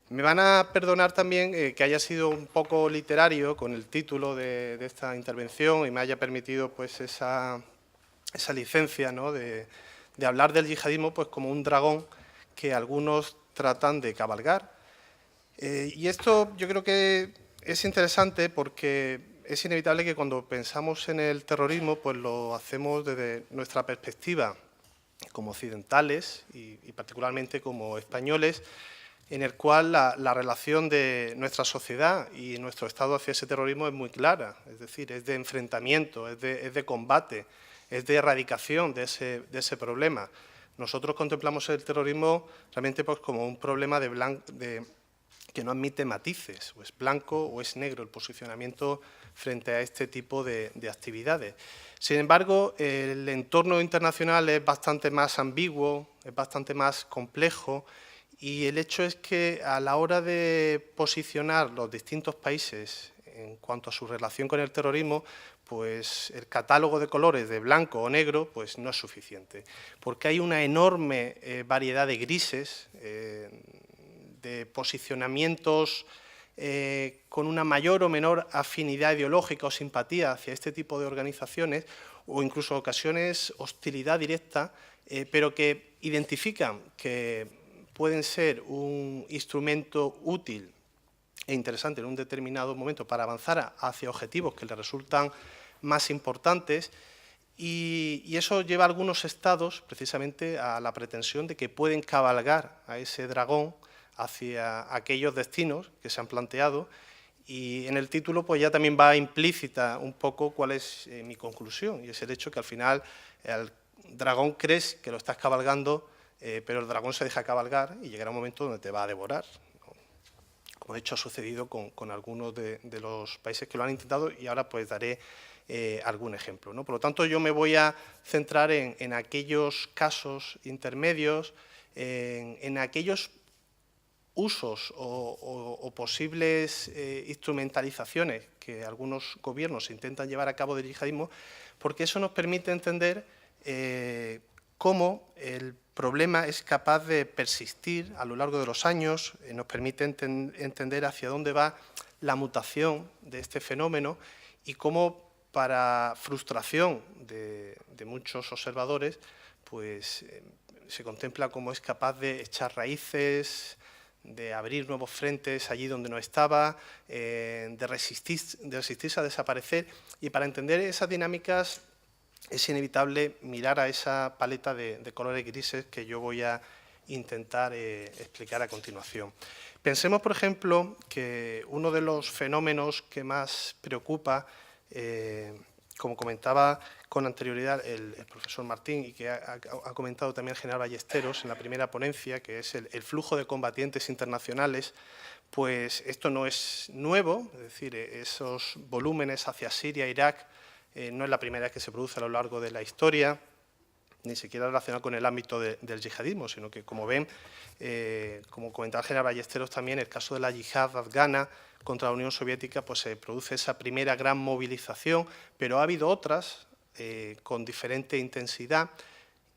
Me van a perdonar también que haya sido un poco literario con el título de esta intervención y me haya permitido pues esa licencia, ¿no?, de hablar del yihadismo pues como un dragón que algunos tratan de cabalgar. Y esto yo creo que es interesante porque es inevitable que cuando pensamos en el terrorismo pues lo hacemos desde nuestra perspectiva como occidentales y particularmente como españoles, en el cual la relación de nuestra sociedad y nuestro Estado hacia ese terrorismo es muy clara, es decir, es de enfrentamiento, es de combate, es de erradicación de ese problema. Nosotros contemplamos el terrorismo realmente pues, como un problema que no admite matices, o es blanco o es negro el posicionamiento frente a este tipo de actividades. Sin embargo, el entorno internacional es bastante más ambiguo, es bastante más complejo, y el hecho es que a la hora de posicionar los distintos países en cuanto a su relación con el terrorismo, pues el catálogo de colores de blanco o negro pues no es suficiente, porque hay una enorme variedad de grises, de posicionamientos con una mayor o menor afinidad ideológica o simpatía hacia este tipo de organizaciones, o incluso ocasiones hostilidad directa, pero que identifican que pueden ser un instrumento útil e interesante en un determinado momento para avanzar hacia objetivos que les resultan más importantes, y eso lleva a algunos estados precisamente a la pretensión de que pueden cabalgar a ese dragón hacia aquellos destinos que se han planteado, y en el título pues ya también va implícita un poco cuál es mi conclusión, y es el hecho que al final el dragón crees que lo estás cabalgando, pero el dragón se deja cabalgar y llegará un momento donde te va a devorar, ¿no? Como de hecho ha sucedido con algunos de los países que lo han intentado, y ahora pues daré algún ejemplo, ¿no? Por lo tanto, yo me voy a centrar en aquellos casos intermedios, en aquellos usos o posibles instrumentalizaciones que algunos gobiernos intentan llevar a cabo del yihadismo, porque eso nos permite entender cómo el problema es capaz de persistir a lo largo de los años, nos permite entender hacia dónde va la mutación de este fenómeno y cómo, para frustración de muchos observadores, pues se contempla cómo es capaz de echar raíces, de abrir nuevos frentes allí donde no estaba, de resistirse a desaparecer. Y para entender esas dinámicas es inevitable mirar a esa paleta de colores grises que yo voy a intentar explicar a continuación. Pensemos, por ejemplo, que uno de los fenómenos que más preocupa, como comentaba con anterioridad el profesor Martín y que ha comentado también el general Ballesteros en la primera ponencia, que es el flujo de combatientes internacionales, pues esto no es nuevo, es decir, esos volúmenes hacia Siria e Irak no es la primera vez que se produce a lo largo de la historia, ni siquiera relacionado con el ámbito del yihadismo, sino que, como ven, como comentaba el general Ballesteros también, el caso de la yihad afgana contra la Unión Soviética, pues se produce esa primera gran movilización, pero ha habido otras con diferente intensidad,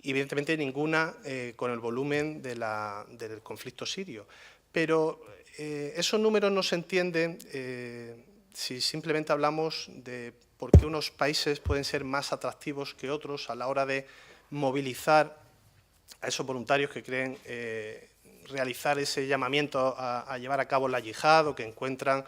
y evidentemente ninguna con el volumen del conflicto sirio. Pero esos números no se entienden si simplemente hablamos de por qué unos países pueden ser más atractivos que otros a la hora de movilizar a esos voluntarios que creen realizar ese llamamiento a llevar a cabo la yihad, o que encuentran,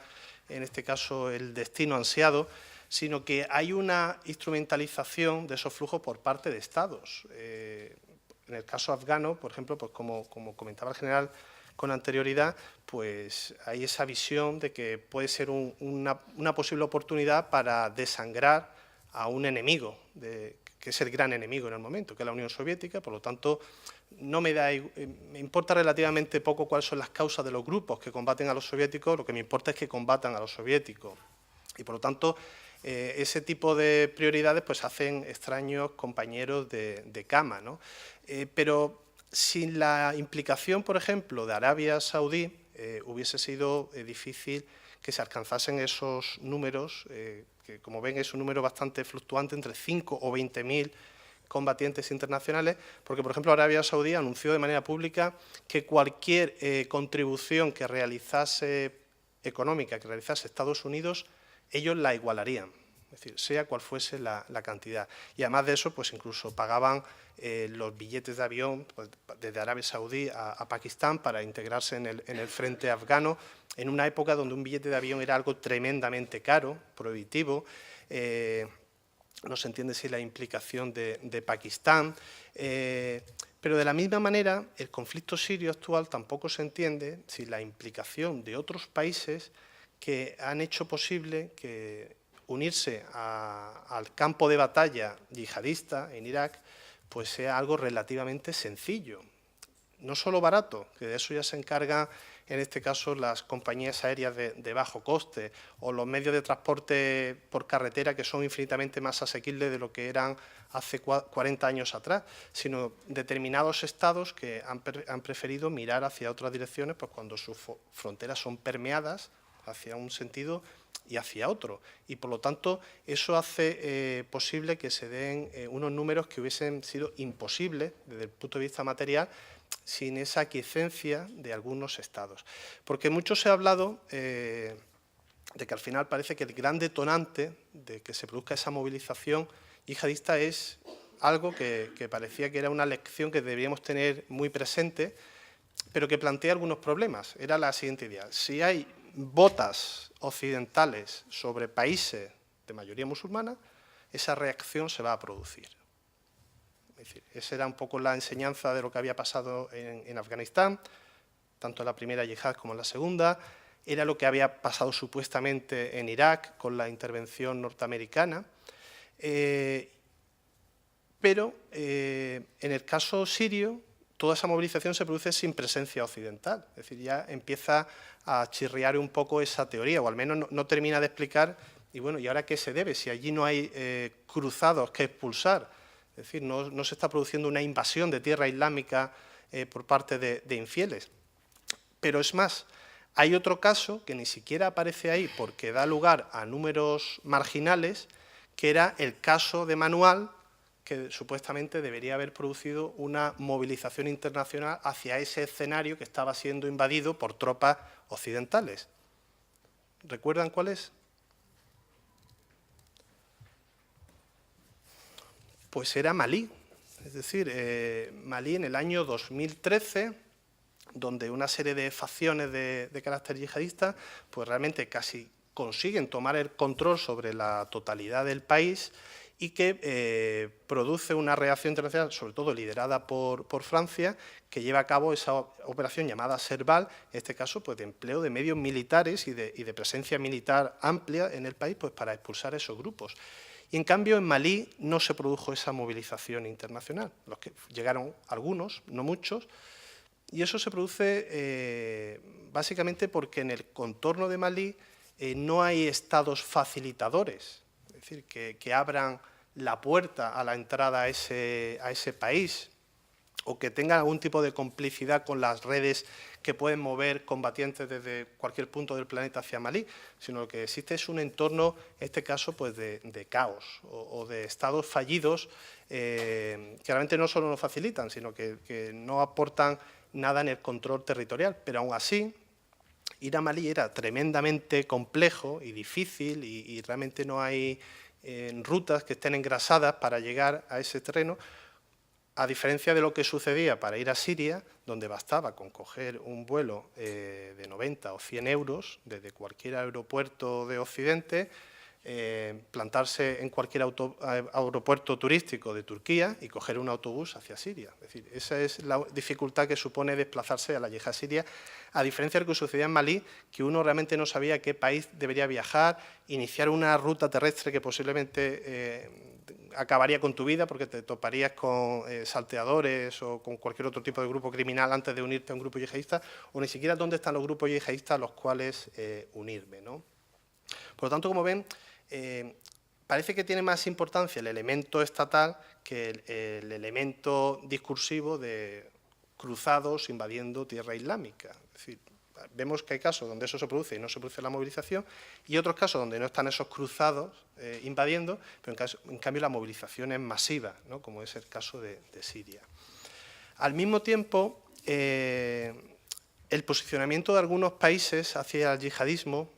en este caso, el destino ansiado, sino que hay una instrumentalización de esos flujos por parte de Estados. En el caso afgano, por ejemplo, pues como comentaba el general con anterioridad, pues hay esa visión de que puede ser una posible oportunidad para desangrar a un enemigo, que es el gran enemigo en el momento, que es la Unión Soviética. Por lo tanto, me importa relativamente poco cuáles son las causas de los grupos que combaten a los soviéticos, lo que me importa es que combatan a los soviéticos. Y por lo tanto, ese tipo de prioridades pues hacen extraños compañeros de cama, ¿no? Pero sin la implicación, por ejemplo, de Arabia Saudí, hubiese sido difícil que se alcanzasen esos números, que como ven es un número bastante fluctuante, entre 5 o 20.000 combatientes internacionales, porque, por ejemplo, Arabia Saudí anunció de manera pública que cualquier contribución que realizase económica que realizase Estados Unidos, ellos la igualarían, es decir, sea cual fuese la cantidad. Y además de eso, pues incluso pagaban los billetes de avión pues, desde Arabia Saudí a Pakistán para integrarse en el frente afgano, en una época donde un billete de avión era algo tremendamente caro, prohibitivo. No se entiende si la implicación de Pakistán, pero de la misma manera el conflicto sirio actual tampoco se entiende si la implicación de otros países que han hecho posible que unirse al campo de batalla yihadista en Irak pues sea algo relativamente sencillo, no solo barato, que de eso ya se encargan en este caso las compañías aéreas de bajo coste o los medios de transporte por carretera que son infinitamente más asequibles de lo que eran hace 40 años atrás, sino determinados estados que han preferido mirar hacia otras direcciones pues cuando sus fronteras son permeadas hacia un sentido y hacia otro. Y por lo tanto eso hace posible que se den unos números que hubiesen sido imposibles desde el punto de vista material sin esa aquiescencia de algunos estados. Porque mucho se ha hablado de que al final parece que el gran detonante de que se produzca esa movilización yihadista es algo que parecía que era una lección que deberíamos tener muy presente, pero que plantea algunos problemas. Era la siguiente idea: si hay botas occidentales sobre países de mayoría musulmana, esa reacción se va a producir. Es decir, esa era un poco la enseñanza de lo que había pasado en Afganistán, tanto en la primera yihad como en la segunda. Era lo que había pasado supuestamente en Irak con la intervención norteamericana. Pero en el caso sirio, toda esa movilización se produce sin presencia occidental. Es decir, ya empieza a chirriar un poco esa teoría, o al menos no termina de explicar, y bueno, ¿y ahora qué se debe? Si allí no hay cruzados que expulsar, es decir, no se está produciendo una invasión de tierra islámica por parte de infieles. Pero es más, hay otro caso que ni siquiera aparece ahí porque da lugar a números marginales, que era el caso de Manual, que supuestamente debería haber producido una movilización internacional hacia ese escenario que estaba siendo invadido por tropas occidentales. ¿Recuerdan cuál es? Pues era Malí. Es decir, Malí en el año 2013, donde una serie de facciones de carácter yihadista pues realmente casi consiguen tomar el control sobre la totalidad del país y que produce una reacción internacional, sobre todo liderada por Francia, que lleva a cabo esa operación llamada Serval, en este caso pues, de empleo de medios militares y de presencia militar amplia en el país pues, para expulsar esos grupos. Y en cambio en Malí no se produjo esa movilización internacional, los que llegaron algunos, no muchos, y eso se produce básicamente porque en el contorno de Malí no hay estados facilitadores, es decir, que abran la puerta a la entrada a ese país o que tengan algún tipo de complicidad con las redes que pueden mover combatientes desde cualquier punto del planeta hacia Malí, sino lo que existe es un entorno, en este caso, pues de caos o de estados fallidos que realmente no solo no facilitan, sino que no aportan nada en el control territorial, pero aún así ir a Malí era tremendamente complejo y difícil y realmente no hay rutas que estén engrasadas para llegar a ese terreno, a diferencia de lo que sucedía para ir a Siria, donde bastaba con coger un vuelo de 90 o 100 euros desde cualquier aeropuerto de Occidente, plantarse en cualquier aeropuerto turístico de Turquía y coger un autobús hacia Siria. Es decir, esa es la dificultad que supone desplazarse a la yihad siria, a diferencia de lo que sucedía en Malí, que uno realmente no sabía a qué país debería viajar, iniciar una ruta terrestre que posiblemente acabaría con tu vida porque te toparías con salteadores o con cualquier otro tipo de grupo criminal antes de unirte a un grupo yihadista, o ni siquiera dónde están los grupos yihadistas a los cuales unirme, ¿no? Por lo tanto, como ven, parece que tiene más importancia el elemento estatal que el elemento discursivo de cruzados invadiendo tierra islámica. Es decir, vemos que hay casos donde eso se produce y no se produce la movilización, y otros casos donde no están esos cruzados invadiendo, pero en cambio la movilización es masiva, ¿no?, como es el caso de Siria. Al mismo tiempo, el posicionamiento de algunos países hacia el yihadismo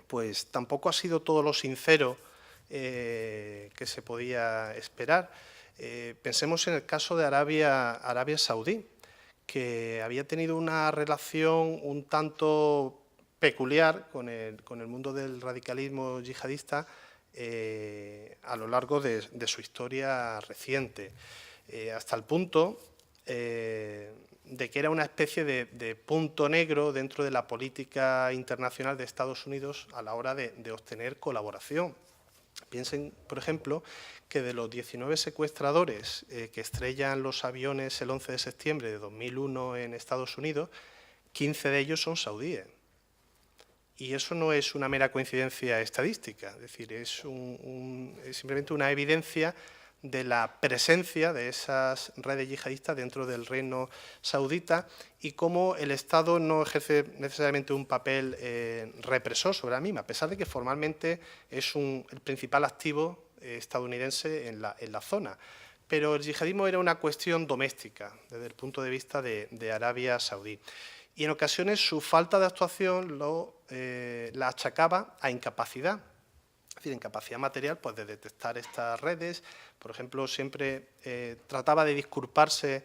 pues tampoco ha sido todo lo sincero que se podía esperar. Pensemos en el caso de Arabia Saudí, que había tenido una relación un tanto peculiar con el mundo del radicalismo yihadista a lo largo de su historia reciente, hasta el punto de que era una especie de punto negro dentro de la política internacional de Estados Unidos a la hora de obtener colaboración. Piensen, por ejemplo, que de los 19 secuestradores que estrellan los aviones el 11 de septiembre de 2001 en Estados Unidos, 15 de ellos son saudíes. Y eso no es una mera coincidencia estadística, es decir, es simplemente una evidencia de la presencia de esas redes yihadistas dentro del reino saudita y cómo el Estado no ejerce necesariamente un papel represor sobre la misma, a pesar de que formalmente es el principal activo estadounidense en la zona. Pero el yihadismo era una cuestión doméstica desde el punto de vista de Arabia Saudí. Y en ocasiones su falta de actuación la achacaba a incapacidad. Es decir, incapacidad material pues, de detectar estas redes. Por ejemplo, siempre trataba de disculparse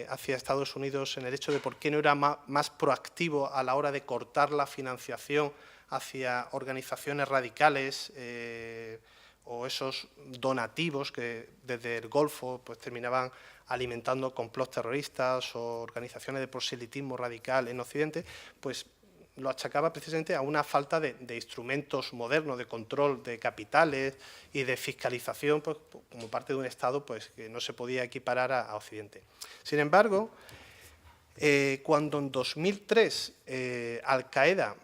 hacia Estados Unidos en el hecho de por qué no era más proactivo a la hora de cortar la financiación hacia organizaciones radicales o esos donativos que desde el Golfo pues, terminaban alimentando complots terroristas o organizaciones de proselitismo radical en Occidente, pues lo achacaba precisamente a una falta de instrumentos modernos de control de capitales y de fiscalización pues, como parte de un Estado pues, que no se podía equiparar a Occidente. Sin embargo, cuando en 2003 Al-Qaeda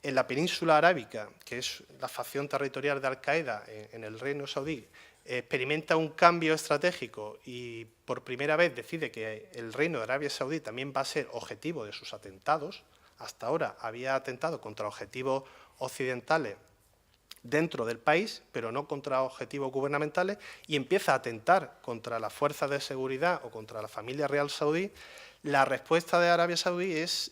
en la península arábica, que es la facción territorial de Al-Qaeda en el reino saudí, experimenta un cambio estratégico y por primera vez decide que el reino de Arabia Saudí también va a ser objetivo de sus atentados. Hasta ahora había atentado contra objetivos occidentales dentro del país, pero no contra objetivos gubernamentales, y empieza a atentar contra las fuerzas de seguridad o contra la familia real saudí. La respuesta de Arabia Saudí es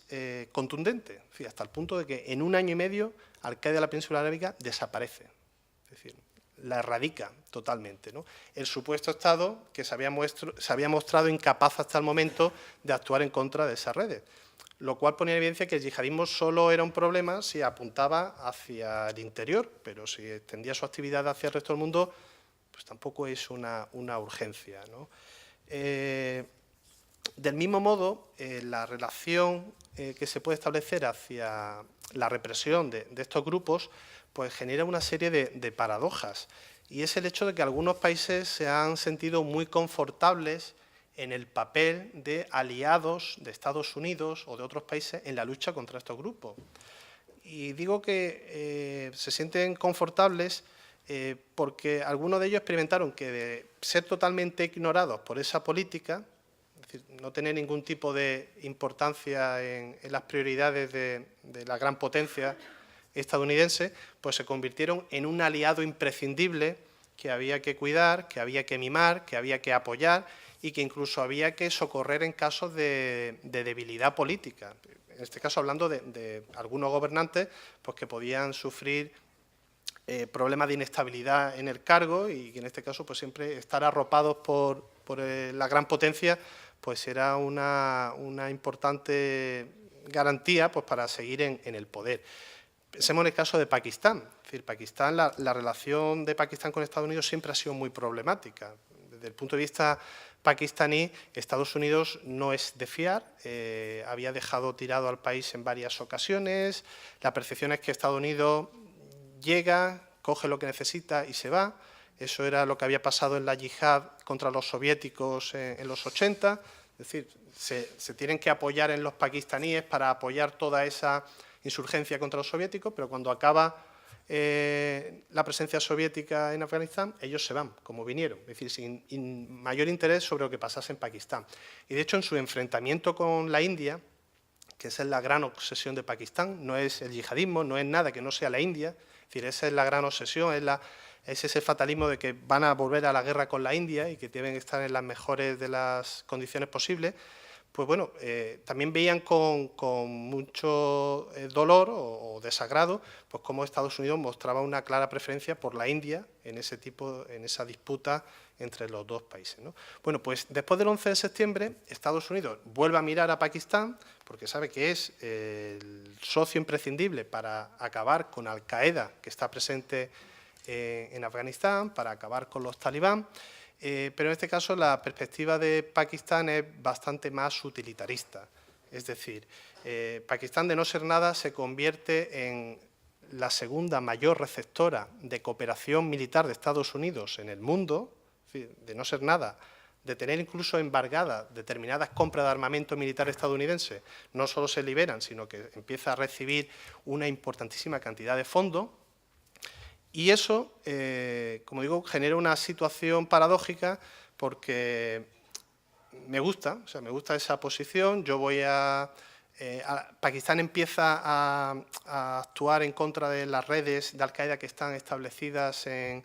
contundente, hasta el punto de que en un año y medio Al-Qaeda de la península arábiga desaparece, es decir, la erradica totalmente, ¿no? El supuesto Estado que se había mostrado incapaz hasta el momento de actuar en contra de esas redes, lo cual ponía en evidencia que el yihadismo solo era un problema si apuntaba hacia el interior, pero si extendía su actividad hacia el resto del mundo, pues tampoco es una urgencia, ¿no? Del mismo modo, la relación que se puede establecer hacia la represión de estos grupos pues genera una serie de paradojas, y es el hecho de que algunos países se han sentido muy confortables en el papel de aliados de Estados Unidos o de otros países en la lucha contra estos grupos. Y digo que se sienten confortables porque algunos de ellos experimentaron que de ser totalmente ignorados por esa política, es decir, no tener ningún tipo de importancia en las prioridades de la gran potencia estadounidense, pues se convirtieron en un aliado imprescindible que había que cuidar, que había que mimar, que había que apoyar y que incluso había que socorrer en casos de debilidad política. En este caso, hablando de algunos gobernantes pues, que podían sufrir problemas de inestabilidad en el cargo y que en este caso pues, siempre estar arropados por la gran potencia pues, era una importante garantía pues, para seguir en el poder. Pensemos en el caso de Pakistán. Es decir, Pakistán, la relación de Pakistán con Estados Unidos siempre ha sido muy problemática. Desde el punto de vista pakistaní, Estados Unidos no es de fiar, había dejado tirado al país en varias ocasiones, la percepción es que Estados Unidos llega, coge lo que necesita y se va. Eso era lo que había pasado en la yihad contra los soviéticos en los 80, es decir, se tienen que apoyar en los pakistaníes para apoyar toda esa insurgencia contra los soviéticos, pero cuando acaba la presencia soviética en Afganistán, ellos se van, como vinieron, es decir, sin mayor interés sobre lo que pasase en Pakistán. Y de hecho, en su enfrentamiento con la India, que esa es la gran obsesión de Pakistán, no es el yihadismo, no es nada que no sea la India, es decir, esa es la gran obsesión, es ese fatalismo de que van a volver a la guerra con la India y que deben estar en las mejores de las condiciones posibles. Pues bueno, también veían con mucho dolor o desagrado, pues cómo Estados Unidos mostraba una clara preferencia por la India en esa disputa entre los dos países, ¿no? Bueno, pues después del 11 de septiembre, Estados Unidos vuelve a mirar a Pakistán, porque sabe que es el socio imprescindible para acabar con Al-Qaeda, que está presente en Afganistán, para acabar con los talibán. Pero en este caso la perspectiva de Pakistán es bastante más utilitarista. Es decir, Pakistán, de no ser nada, se convierte en la segunda mayor receptora de cooperación militar de Estados Unidos en el mundo, de no ser nada, de tener incluso embargadas determinadas compras de armamento militar estadounidense, no solo se liberan, sino que empieza a recibir una importantísima cantidad de fondos. Y eso, como digo, genera una situación paradójica porque me gusta esa posición. Pakistán empieza a actuar en contra de las redes de Al-Qaeda que están establecidas en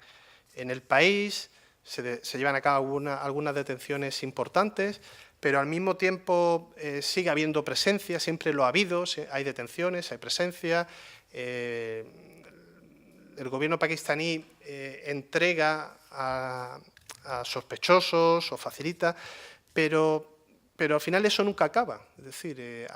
el país, se llevan a cabo algunas detenciones importantes, pero al mismo tiempo sigue habiendo presencia, siempre lo ha habido, hay detenciones, hay presencia. El gobierno pakistaní entrega a sospechosos o facilita, pero al final eso nunca acaba. Es decir,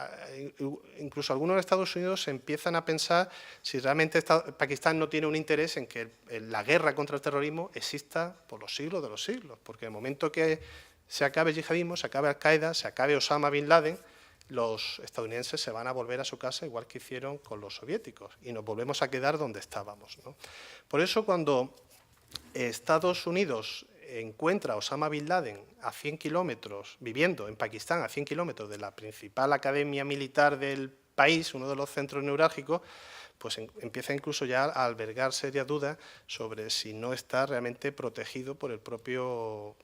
incluso algunos de Estados Unidos empiezan a pensar si realmente Pakistán no tiene un interés en que la guerra contra el terrorismo exista por los siglos de los siglos, porque en el momento que se acabe el yihadismo, se acabe Al-Qaeda, se acabe Osama Bin Laden, los estadounidenses se van a volver a su casa igual que hicieron con los soviéticos y nos volvemos a quedar donde estábamos, ¿no? Por eso cuando Estados Unidos encuentra a Osama Bin Laden a 100 kilómetros, viviendo en Pakistán a 100 kilómetros de la principal academia militar del país, uno de los centros neurálgicos, pues empieza incluso ya a albergar serias dudas sobre si no está realmente protegido por el propio,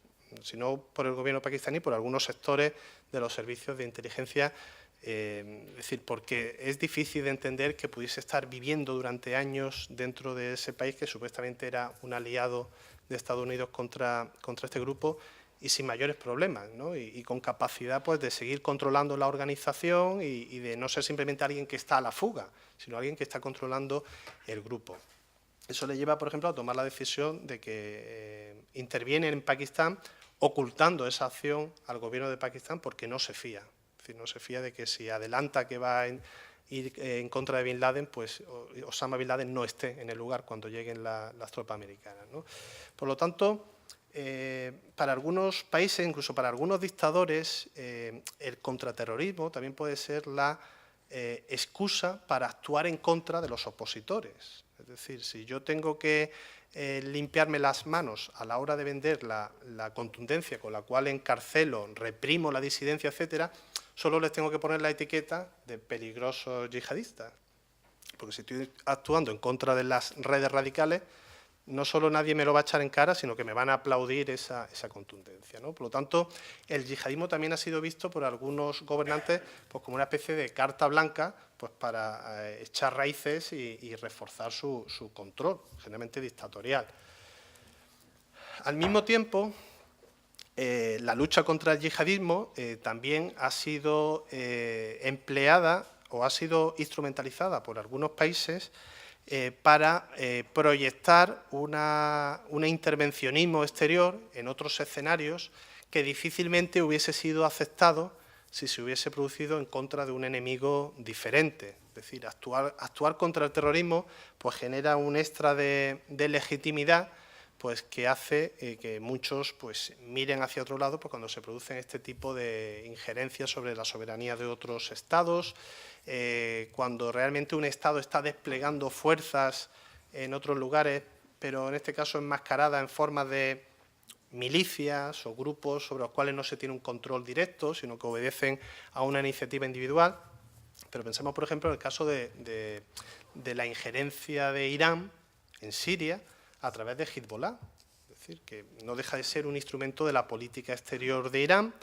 si no por el gobierno pakistaní, por algunos sectores de los servicios de inteligencia. Es decir, porque es difícil de entender que pudiese estar viviendo durante años dentro de ese país que supuestamente era un aliado de Estados Unidos contra este grupo y sin mayores problemas, ¿no? Y con capacidad pues, de seguir controlando la organización y de no ser simplemente alguien que está a la fuga, sino alguien que está controlando el grupo. Eso le lleva, por ejemplo, a tomar la decisión de que interviene en Pakistán ocultando esa acción al gobierno de Pakistán porque no se fía. Es decir, no se fía de que si adelanta que va a ir en contra de Bin Laden, pues Osama Bin Laden no esté en el lugar cuando lleguen las tropas americanas, ¿no? Por lo tanto, para algunos países, incluso para algunos dictadores, el contraterrorismo también puede ser la excusa para actuar en contra de los opositores. Es decir, si yo tengo que limpiarme las manos a la hora de vender la contundencia con la cual encarcelo, reprimo la disidencia, etcétera, solo les tengo que poner la etiqueta de peligrosos yihadistas. Porque si estoy actuando en contra de las redes radicales, no solo nadie me lo va a echar en cara, sino que me van a aplaudir esa contundencia, ¿no? Por lo tanto, el yihadismo también ha sido visto por algunos gobernantes pues, como una especie de carta blanca pues, para echar raíces y reforzar su control, generalmente dictatorial. Al mismo tiempo, la lucha contra el yihadismo también ha sido empleada o ha sido instrumentalizada por algunos países para proyectar un intervencionismo exterior en otros escenarios que difícilmente hubiese sido aceptado si se hubiese producido en contra de un enemigo diferente. Es decir, actuar contra el terrorismo pues, genera un extra de legitimidad pues, que hace que muchos pues, miren hacia otro lado pues, cuando se producen este tipo de injerencias sobre la soberanía de otros estados, cuando realmente un Estado está desplegando fuerzas en otros lugares, pero en este caso enmascarada en forma de milicias o grupos sobre los cuales no se tiene un control directo, sino que obedecen a una iniciativa individual. Pero pensemos, por ejemplo, en el caso de la injerencia de Irán en Siria a través de Hezbollah. Es decir, que no deja de ser un instrumento de la política exterior de Irán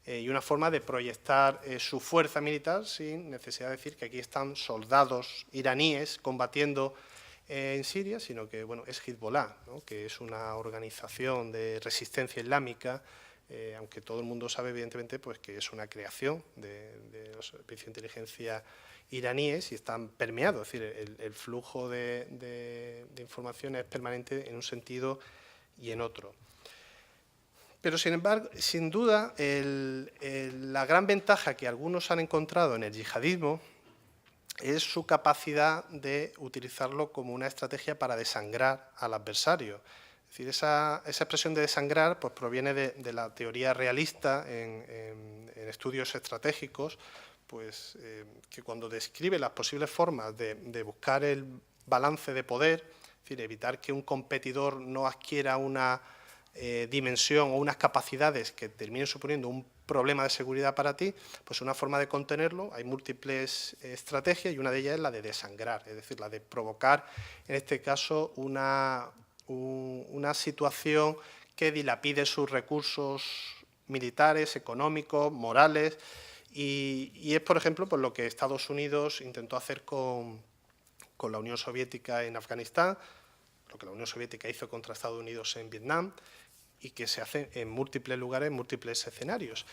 y una forma de proyectar su fuerza militar sin necesidad de decir que aquí están soldados iraníes combatiendo en Siria, sino que bueno, es Hezbollah, ¿no?, que es una organización de resistencia islámica, aunque todo el mundo sabe evidentemente pues, que es una creación de los servicios de inteligencia iraníes y están permeados, es decir, el flujo de información es permanente en un sentido y en otro. Pero, sin embargo, sin duda, la gran ventaja que algunos han encontrado en el yihadismo es su capacidad de utilizarlo como una estrategia para desangrar al adversario. Es decir, esa expresión de desangrar pues, proviene de la teoría realista en estudios estratégicos, pues, que cuando describe las posibles formas de buscar el balance de poder, es decir, evitar que un competidor no adquiera una dimensión o unas capacidades que terminen suponiendo un problema de seguridad para ti, pues una forma de contenerlo, hay múltiples estrategias y una de ellas es la de desangrar, es decir, la de provocar, en este caso, una situación que dilapide sus recursos militares, económicos, morales, y es, por ejemplo, pues lo que Estados Unidos intentó hacer con la Unión Soviética en Afganistán, lo que la Unión Soviética hizo contra Estados Unidos en Vietnam, y que se hace en múltiples lugares, en múltiples escenarios.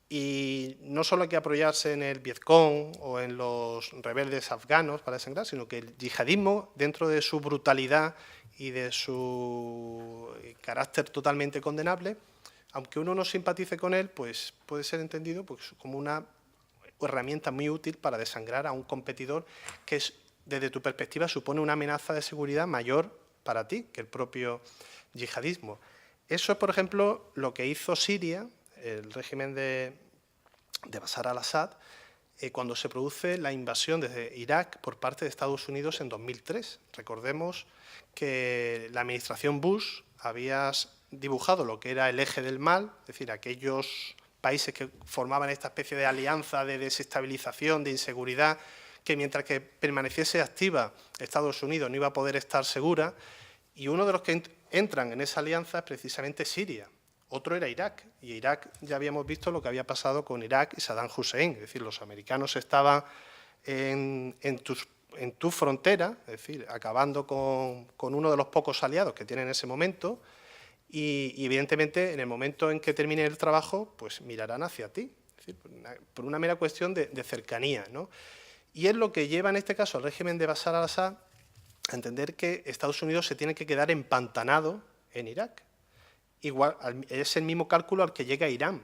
Y no solo hay que apoyarse en el Vietcong o en los rebeldes afganos para desangrar, sino que el yihadismo, dentro de su brutalidad y de su carácter totalmente condenable, aunque uno no simpatice con él, pues puede ser entendido pues, como una herramienta muy útil para desangrar a un competidor que desde tu perspectiva supone una amenaza de seguridad mayor para ti que el propio yihadismo. Eso es, por ejemplo, lo que hizo Siria, el régimen de Bashar al-Assad, cuando se produce la invasión desde Irak por parte de Estados Unidos en 2003. Recordemos que la administración Bush había dibujado lo que era el eje del mal, es decir, aquellos países que formaban esta especie de alianza de desestabilización, de inseguridad, que mientras que permaneciese activa Estados Unidos no iba a poder estar segura, y uno de los que entran en esa alianza es precisamente Siria. Otro era Irak, y Irak ya habíamos visto lo que había pasado con Irak y Saddam Hussein, es decir, los americanos estaban en tu frontera, es decir, acabando con uno de los pocos aliados que tienen en ese momento, y evidentemente en el momento en que termine el trabajo, pues mirarán hacia ti, es decir, por una mera cuestión de cercanía, ¿no? Y es lo que lleva en este caso al régimen de Bashar al-Assad a entender que Estados Unidos se tiene que quedar empantanado en Irak. Igual, es el mismo cálculo al que llega Irán,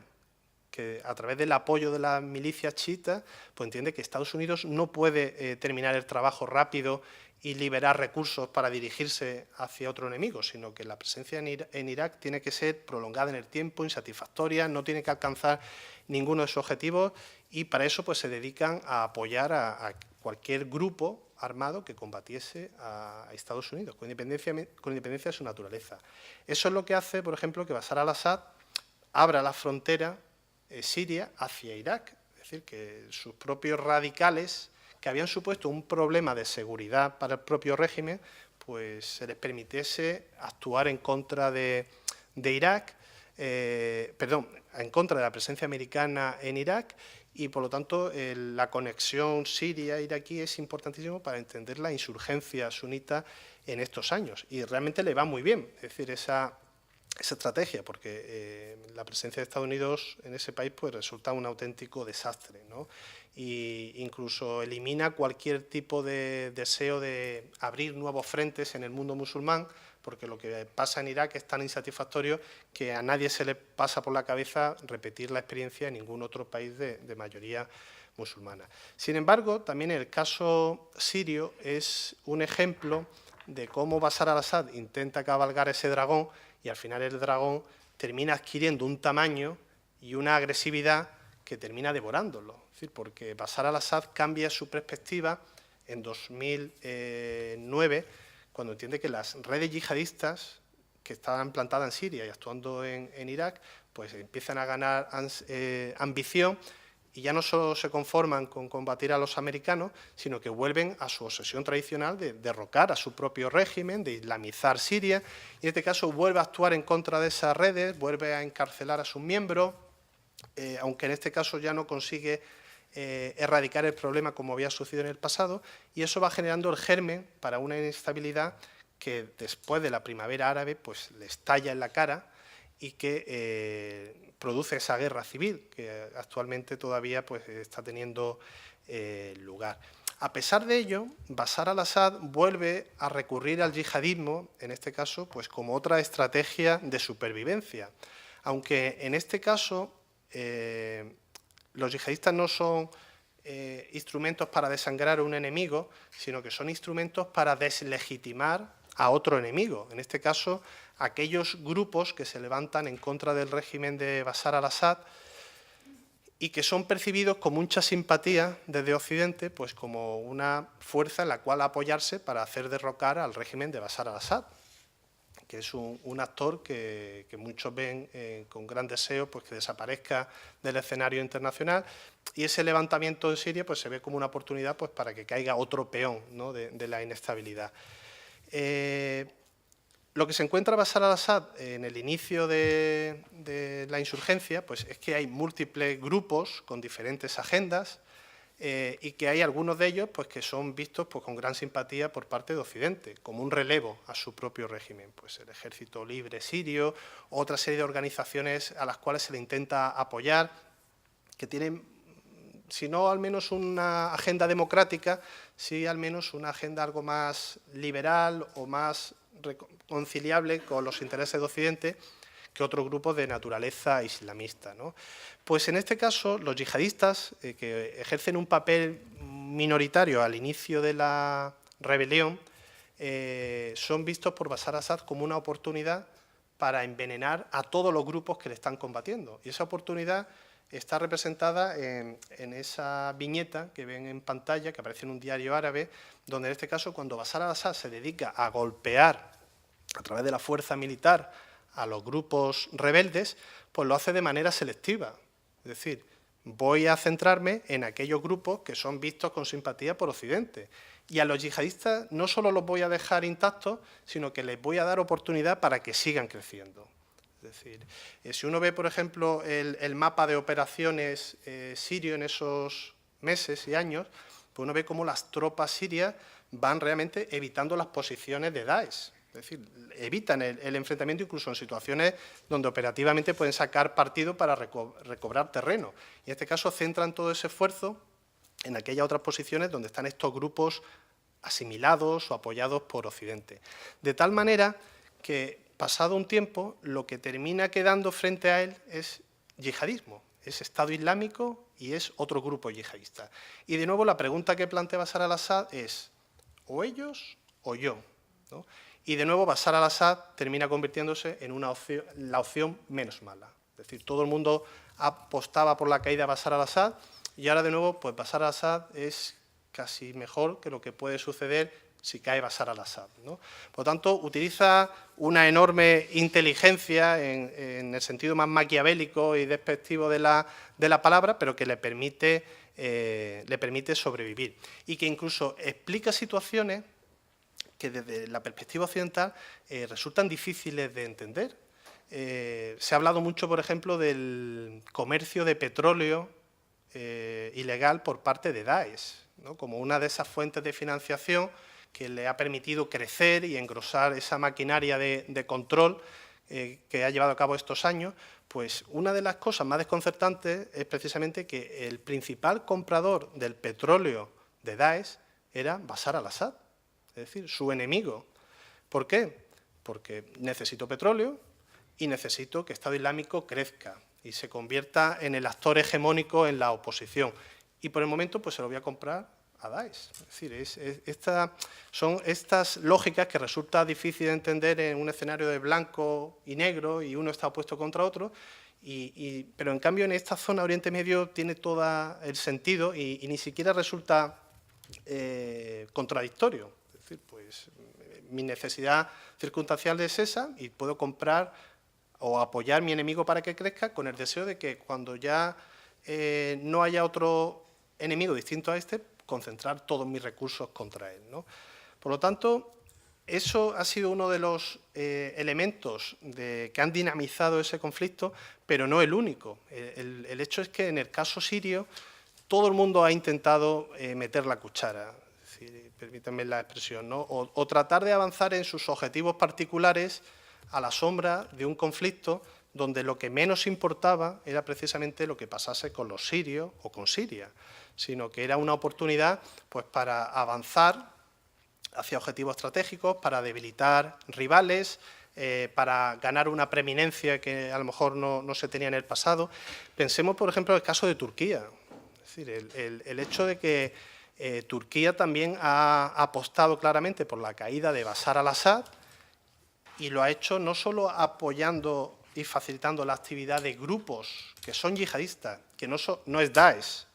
que a través del apoyo de las milicias chiitas, pues entiende que Estados Unidos no puede terminar el trabajo rápido y liberar recursos para dirigirse hacia otro enemigo, sino que la presencia en Irak tiene que ser prolongada en el tiempo, insatisfactoria, no tiene que alcanzar ninguno de sus objetivos y para eso pues, se dedican a apoyar a cualquier grupo armado que combatiese a Estados Unidos, con independencia de su naturaleza. Eso es lo que hace, por ejemplo, que Bashar al-Assad abra la frontera siria hacia Irak, es decir, que sus propios radicales, que habían supuesto un problema de seguridad para el propio régimen, pues se les permitiese actuar en contra de Irak, en contra de la presencia americana en Irak, y por lo tanto la conexión siria-iraquí es importantísimo para entender la insurgencia sunita en estos años. Y realmente le va muy bien, es decir, esa estrategia, porque la presencia de Estados Unidos en ese país pues, resulta un auténtico desastre, ¿no? E incluso elimina cualquier tipo de deseo de abrir nuevos frentes en el mundo musulmán, porque lo que pasa en Irak es tan insatisfactorio que a nadie se le pasa por la cabeza repetir la experiencia en ningún otro país de mayoría musulmana. Sin embargo, también el caso sirio es un ejemplo de cómo Bashar al-Assad intenta cabalgar ese dragón y al final el dragón termina adquiriendo un tamaño y una agresividad que termina devorándolo. Es decir, porque Bashar al-Assad cambia su perspectiva en 2009, cuando entiende que las redes yihadistas que estaban plantadas en Siria y actuando en Irak, pues empiezan a ganar ambición y ya no solo se conforman con combatir a los americanos, sino que vuelven a su obsesión tradicional de derrocar a su propio régimen, de islamizar Siria, y en este caso vuelve a actuar en contra de esas redes, vuelve a encarcelar a sus miembros, aunque en este caso ya no consigue erradicar el problema como había sucedido en el pasado, y eso va generando el germen para una inestabilidad que después de la primavera árabe pues le estalla en la cara y que produce esa guerra civil que actualmente todavía pues, está teniendo lugar. A pesar de ello, Bashar al-Assad vuelve a recurrir al yihadismo, en este caso, pues como otra estrategia de supervivencia. Aunque en este caso los yihadistas no son instrumentos para desangrar a un enemigo, sino que son instrumentos para deslegitimar a otro enemigo. En este caso, aquellos grupos que se levantan en contra del régimen de Bashar al-Assad y que son percibidos con mucha simpatía desde Occidente, pues como una fuerza en la cual apoyarse para hacer derrocar al régimen de Bashar al-Assad, que es un actor que muchos ven con gran deseo pues, que desaparezca del escenario internacional, y ese levantamiento en Siria pues, se ve como una oportunidad pues, para que caiga otro peón, ¿no?, de la inestabilidad. Lo que se encuentra Bashar al-Assad en el inicio de la insurgencia pues, es que hay múltiples grupos con diferentes agendas, y que hay algunos de ellos pues, que son vistos pues, con gran simpatía por parte de Occidente, como un relevo a su propio régimen. Pues el Ejército Libre Sirio, otra serie de organizaciones a las cuales se le intenta apoyar, que tienen, si no al menos una agenda democrática, sí al menos una agenda algo más liberal o más reconciliable con los intereses de Occidente que otros grupos de naturaleza islamista, ¿no? Pues en este caso, los yihadistas, que ejercen un papel minoritario al inicio de la rebelión, son vistos por Bashar al-Assad como una oportunidad para envenenar a todos los grupos que le están combatiendo. Y esa oportunidad está representada en esa viñeta que ven en pantalla, que aparece en un diario árabe, donde en este caso, cuando Bashar al-Assad se dedica a golpear a través de la fuerza militar a los grupos rebeldes, pues lo hace de manera selectiva. Es decir, voy a centrarme en aquellos grupos que son vistos con simpatía por Occidente. Y a los yihadistas no solo los voy a dejar intactos, sino que les voy a dar oportunidad para que sigan creciendo. Es decir, si uno ve, por ejemplo, el mapa de operaciones sirio en esos meses y años, pues uno ve cómo las tropas sirias van realmente evitando las posiciones de Daesh. Es decir, evitan el enfrentamiento incluso en situaciones donde operativamente pueden sacar partido para recobrar terreno. Y en este caso centran todo ese esfuerzo en aquellas otras posiciones donde están estos grupos asimilados o apoyados por Occidente. De tal manera que, pasado un tiempo, lo que termina quedando frente a él es yihadismo, es Estado Islámico y es otro grupo yihadista. Y de nuevo la pregunta que plantea Bashar al-Assad es o ellos o yo, ¿no? Y de nuevo Bashar al-Assad termina convirtiéndose en la opción menos mala. Es decir, todo el mundo apostaba por la caída de Bashar al-Assad y ahora de nuevo pues Bashar al-Assad es casi mejor que lo que puede suceder si cae Bashar al-Assad, ¿no? Por lo tanto, utiliza una enorme inteligencia en el sentido más maquiavélico y despectivo de la palabra, pero que le permite sobrevivir y que incluso explica situaciones que desde la perspectiva occidental resultan difíciles de entender. Se ha hablado mucho, por ejemplo, del comercio de petróleo ilegal por parte de Daesh, ¿no?, como una de esas fuentes de financiación que le ha permitido crecer y engrosar esa maquinaria de control que ha llevado a cabo estos años. Pues una de las cosas más desconcertantes es precisamente que el principal comprador del petróleo de Daesh era Bashar al-Assad, es decir, su enemigo. ¿Por qué? Porque necesito petróleo y necesito que el Estado Islámico crezca y se convierta en el actor hegemónico en la oposición. Y por el momento pues se lo voy a comprar a Daesh. Es decir, son estas lógicas que resulta difícil de entender en un escenario de blanco y negro y uno está opuesto contra otro, pero en cambio en esta zona Oriente Medio tiene todo el sentido y ni siquiera resulta contradictorio. Es decir, pues mi necesidad circunstancial es esa y puedo comprar o apoyar a mi enemigo para que crezca con el deseo de que cuando ya no haya otro enemigo distinto a este, concentrar todos mis recursos contra él, ¿no? Por lo tanto, eso ha sido uno de los elementos que han dinamizado ese conflicto, pero no el único. El hecho es que en el caso sirio todo el mundo ha intentado meter la cuchara, si permítanme la expresión, ¿no? O tratar de avanzar en sus objetivos particulares a la sombra de un conflicto donde lo que menos importaba era precisamente lo que pasase con los sirios o con Siria, sino que era una oportunidad pues, para avanzar hacia objetivos estratégicos, para debilitar rivales, para ganar una preeminencia que a lo mejor no se tenía en el pasado. Pensemos, por ejemplo, en el caso de Turquía. Es decir, el hecho de que Turquía también ha apostado claramente por la caída de Bashar al-Assad y lo ha hecho no solo apoyando y facilitando la actividad de grupos que son yihadistas, que no es Daesh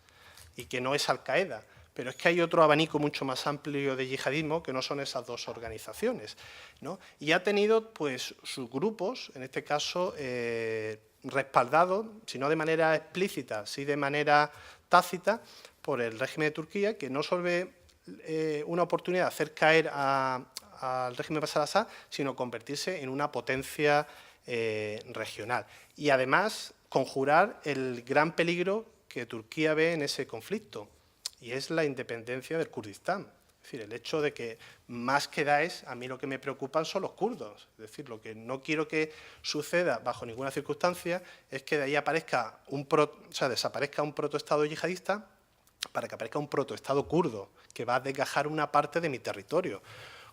y que no es Al-Qaeda, pero es que hay otro abanico mucho más amplio de yihadismo que no son esas dos organizaciones, ¿no? Y ha tenido pues, sus grupos, en este caso, respaldados, si no de manera explícita, sí de manera tácita, por el régimen de Turquía, que no solo ve una oportunidad de hacer caer al régimen de Bashar al-Assad, sino convertirse en una potencia regional. Y además conjurar el gran peligro que Turquía ve en ese conflicto, y es la independencia del Kurdistán. Es decir, el hecho de que más que Daesh, a mí lo que me preocupan son los kurdos. Es decir, lo que no quiero que suceda bajo ninguna circunstancia es que de ahí aparezca desaparezca un protoestado yihadista para que aparezca un protoestado kurdo, que va a desgajar una parte de mi territorio.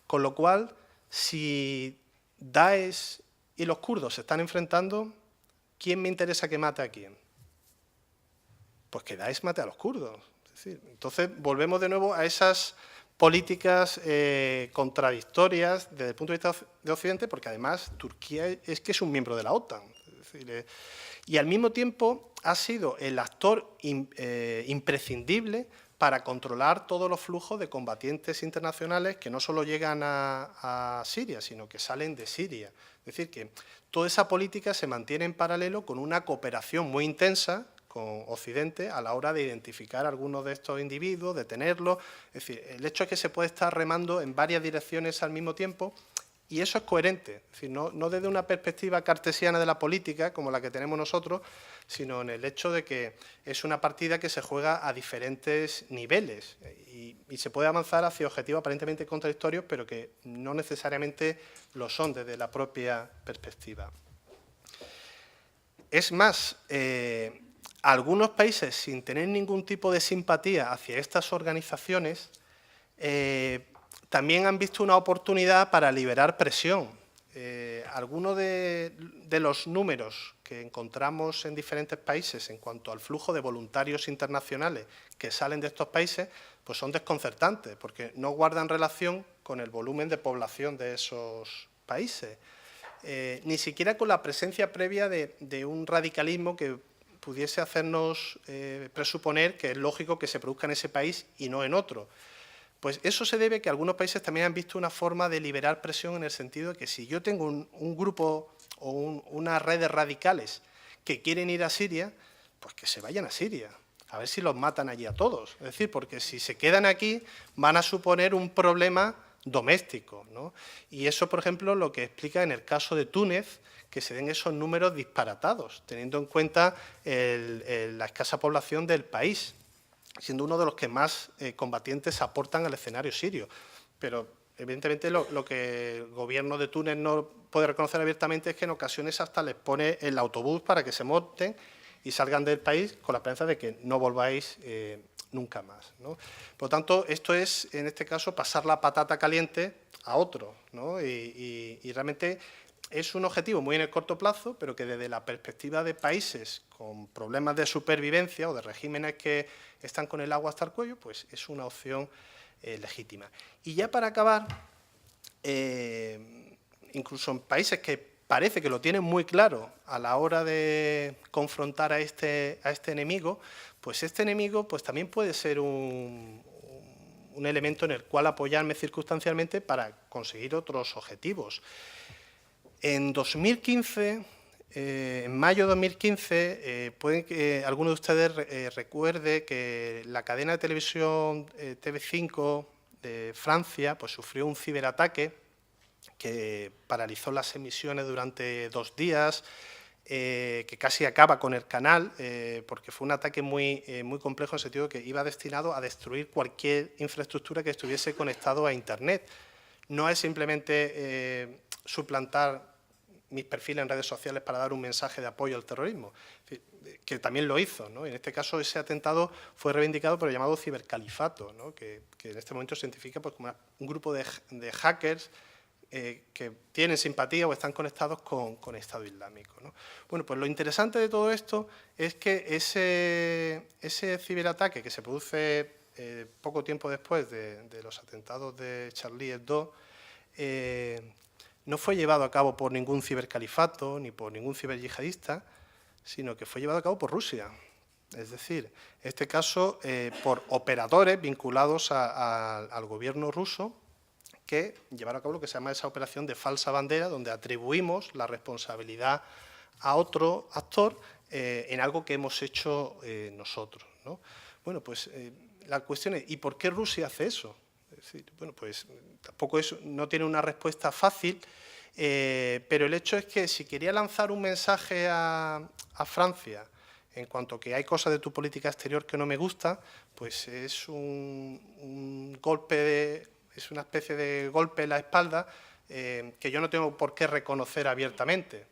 Con lo cual, si Daesh y los kurdos se están enfrentando, ¿quién me interesa que mate a quién? Pues que Daesh mate a los kurdos. Es decir, entonces, volvemos de nuevo a esas políticas contradictorias desde el punto de vista de Occidente, porque además Turquía es que es un miembro de la OTAN. Es decir, y al mismo tiempo ha sido el actor imprescindible para controlar todos los flujos de combatientes internacionales que no solo llegan a Siria, sino que salen de Siria. Es decir, que toda esa política se mantiene en paralelo con una cooperación muy intensa con Occidente a la hora de identificar a algunos de estos individuos, detenerlos. Es decir, el hecho es que se puede estar remando en varias direcciones al mismo tiempo y eso es coherente. Es decir, no desde una perspectiva cartesiana de la política, como la que tenemos nosotros, sino en el hecho de que es una partida que se juega a diferentes niveles y se puede avanzar hacia objetivos aparentemente contradictorios, pero que no necesariamente lo son desde la propia perspectiva. Es más, algunos países, sin tener ningún tipo de simpatía hacia estas organizaciones, también han visto una oportunidad para liberar presión. Algunos de los números que encontramos en diferentes países en cuanto al flujo de voluntarios internacionales que salen de estos países, pues son desconcertantes, porque no guardan relación con el volumen de población de esos países, ni siquiera con la presencia previa de un radicalismo que pudiese hacernos presuponer que es lógico que se produzca en ese país y no en otro. Pues eso se debe a que algunos países también han visto una forma de liberar presión en el sentido de que si yo tengo un grupo o una red de radicales que quieren ir a Siria, pues que se vayan a Siria, a ver si los matan allí a todos. Es decir, porque si se quedan aquí van a suponer un problema doméstico, ¿no? Y eso, por ejemplo, lo que explica en el caso de Túnez, que se den esos números disparatados, teniendo en cuenta la escasa población del país, siendo uno de los que más combatientes aportan al escenario sirio. Pero, evidentemente, lo que el gobierno de Túnez no puede reconocer abiertamente es que en ocasiones hasta les pone el autobús para que se monten y salgan del país con la esperanza de que no volváis nunca más, ¿no? Por lo tanto, esto es, en este caso, pasar la patata caliente a otro, ¿no? Y realmente es un objetivo muy en el corto plazo, pero que desde la perspectiva de países con problemas de supervivencia o de regímenes que están con el agua hasta el cuello, pues es una opción legítima. Y ya para acabar, incluso en países que parece que lo tienen muy claro a la hora de confrontar a este enemigo, pues este enemigo pues también puede ser un elemento en el cual apoyarme circunstancialmente para conseguir otros objetivos. En 2015 En mayo de 2015, pueden que alguno de ustedes recuerde que la cadena de televisión TV5 de Francia pues, sufrió un ciberataque que paralizó las emisiones durante 2 días, que casi acaba con el canal, porque fue un ataque muy complejo en el sentido de que iba destinado a destruir cualquier infraestructura que estuviese conectado a Internet. No es simplemente suplantar mis perfiles en redes sociales para dar un mensaje de apoyo al terrorismo, que también lo hizo, ¿no? En este caso, ese atentado fue reivindicado por el llamado cibercalifato, ¿no? que en este momento se identifica pues, como un grupo de hackers que tienen simpatía o están conectados con Estado Islámico, ¿no? Bueno, pues lo interesante de todo esto es que ese ciberataque que se produce poco tiempo después de los atentados de Charlie Hebdo, no fue llevado a cabo por ningún cibercalifato ni por ningún ciberyihadista, sino que fue llevado a cabo por Rusia. Es decir, en este caso, por operadores vinculados al gobierno ruso que llevaron a cabo lo que se llama esa operación de falsa bandera, donde atribuimos la responsabilidad a otro actor en algo que hemos hecho nosotros, ¿no? Bueno, pues la cuestión es, ¿y por qué Rusia hace eso? Es decir, bueno, pues tampoco no tiene una respuesta fácil, pero el hecho es que si quería lanzar un mensaje a Francia en cuanto a que hay cosas de tu política exterior que no me gustan, pues es un golpe, es una especie de golpe en la espalda que yo no tengo por qué reconocer abiertamente.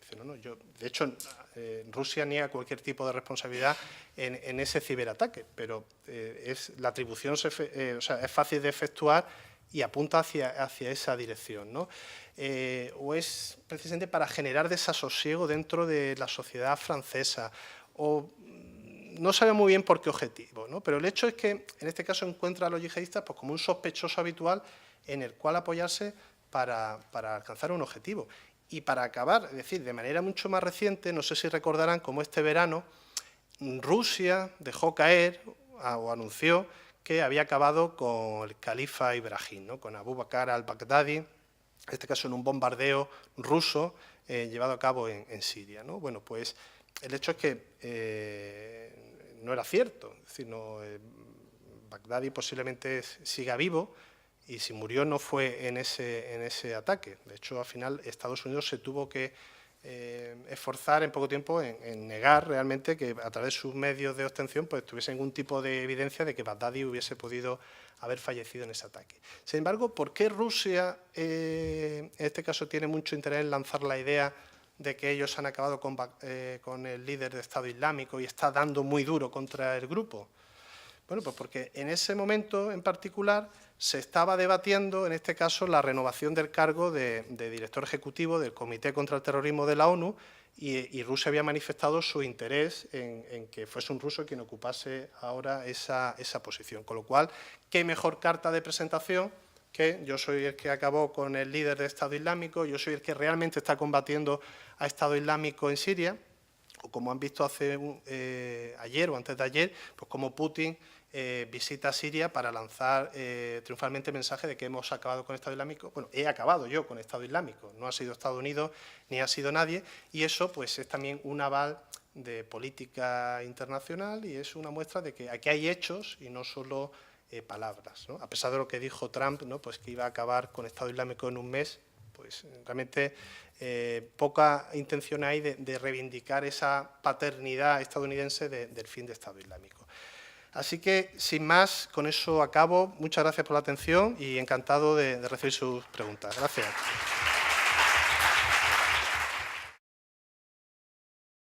De hecho, Rusia niega cualquier tipo de responsabilidad en ese ciberataque, pero la atribución es fácil de efectuar y apunta hacia esa dirección, ¿no? O es precisamente para generar desasosiego dentro de la sociedad francesa, o no sabe muy bien por qué objetivo, ¿no? Pero el hecho es que en este caso encuentra a los yihadistas pues, como un sospechoso habitual en el cual apoyarse para alcanzar un objetivo. Y para acabar, es decir, de manera mucho más reciente, no sé si recordarán cómo este verano Rusia dejó caer o anunció que había acabado con el califa Ibrahim, ¿no? Con Abu Bakr al-Baghdadi, en este caso en un bombardeo ruso llevado a cabo en Siria, ¿no? Bueno, pues el hecho es que no era cierto, es decir, Baghdadi posiblemente siga vivo, y si murió no fue en ese ataque. De hecho, al final Estados Unidos se tuvo que esforzar en poco tiempo en negar realmente que a través de sus medios de obtención pues, tuviese ningún tipo de evidencia de que Baghdadi hubiese podido haber fallecido en ese ataque. Sin embargo, ¿por qué Rusia en este caso tiene mucho interés en lanzar la idea de que ellos han acabado con el líder de Estado Islámico y está dando muy duro contra el grupo? Bueno, pues porque en ese momento en particular se estaba debatiendo, en este caso, la renovación del cargo de director ejecutivo del Comité contra el Terrorismo de la ONU y Rusia había manifestado su interés en que fuese un ruso quien ocupase ahora esa posición. Con lo cual, ¿qué mejor carta de presentación que yo soy el que acabó con el líder de Estado Islámico, yo soy el que realmente está combatiendo a Estado Islámico en Siria? O como han visto ayer o antes de ayer, pues como Putin visita Siria para lanzar triunfalmente el mensaje de que hemos acabado con Estado Islámico. Bueno, he acabado yo con Estado Islámico, no ha sido Estados Unidos ni ha sido nadie, y eso pues es también un aval de política internacional y es una muestra de que aquí hay hechos y no solo palabras, ¿no? A pesar de lo que dijo Trump, ¿no? Pues que iba a acabar con Estado Islámico en un mes, pues realmente poca intención hay de reivindicar esa paternidad estadounidense del fin de Estado Islámico. Así que, sin más, con eso acabo. Muchas gracias por la atención y encantado de recibir sus preguntas. Gracias.